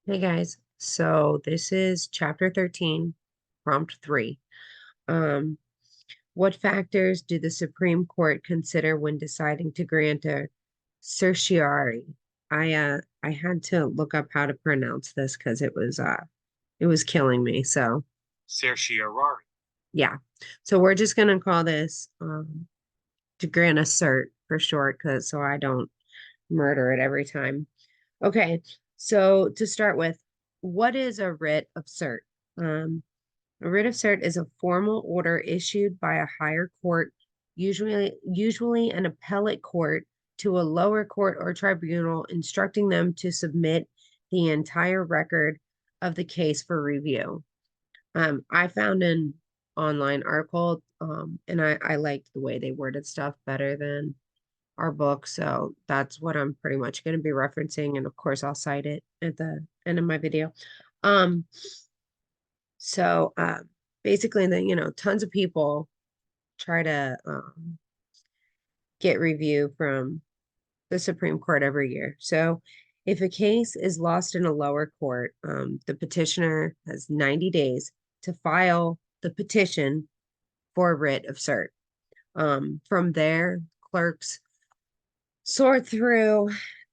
Hey guys, so this is Chapter 13, Prompt 3. Um, what factors do the Supreme Court consider when deciding to grant a certiorari? I had to look up how to pronounce this because it was killing me. So Certiorari. yeah. So we're just gonna call this to grant a cert for short, because so I don't murder it every time. Okay, so to start with, what is a writ of cert? Um, a writ of cert is a formal order issued by a higher court, usually an appellate court, to a lower court or tribunal, instructing them to submit the entire record of the case for review. I found an online article, and I liked the way they worded stuff better than our book. So that's what I'm pretty much going to be referencing. And of course, I'll cite it at the end of my video. Um, so basically, tons of people try to get review from the Supreme Court every year. So if a case is lost in a lower court, the petitioner has 90 days to file the petition for a writ of cert. From there, clerks sort through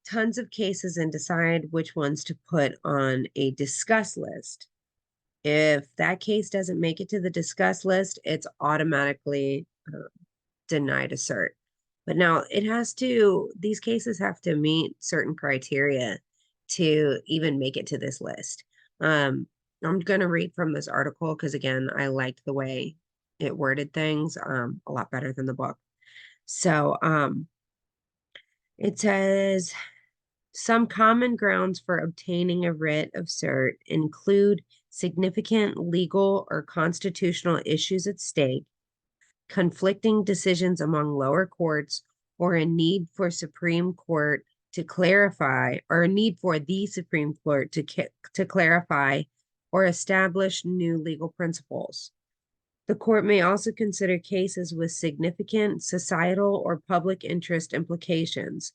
tons of cases and decide which ones to put on a discuss list. If that case doesn't make it to the discuss list, it's automatically denied a cert. But now these cases have to meet certain criteria to even make it to this list. I'm going to read from this article because, again, I liked the way it worded things a lot better than the book. So it says, some common grounds for obtaining a writ of cert include significant legal or constitutional issues at stake, conflicting decisions among lower courts, or a need for Supreme Court to clarify, or a need for the Supreme Court to clarify or establish new legal principles. The court may also consider cases with significant societal or public interest implications.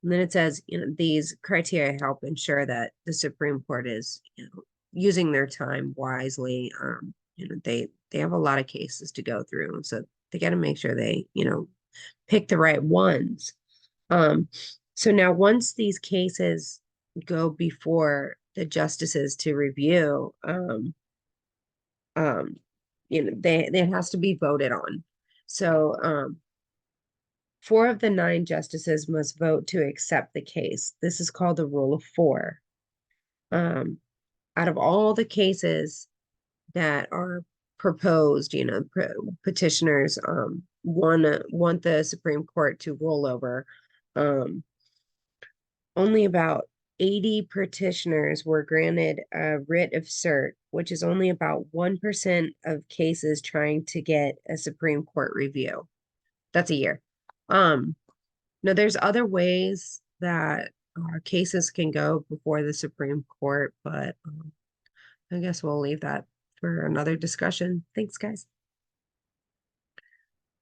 And then it says, these criteria help ensure that the Supreme Court is, using their time wisely. They have a lot of cases to go through, so they got to make sure they, pick the right ones. Um, so now once these cases go before the justices to review, um, it has to be voted on. So four of the nine justices must vote to accept the case. This is called the rule of four. Um, Out of all the cases that are proposed, petitioners want the Supreme Court to roll over. Um, Only about 80 petitioners were granted a writ of cert, which is only about 1% of cases trying to get a Supreme Court review. That's a year. Um, Now, there's other ways that cases can go before the Supreme Court, but I guess we'll leave that for another discussion. Thanks, guys.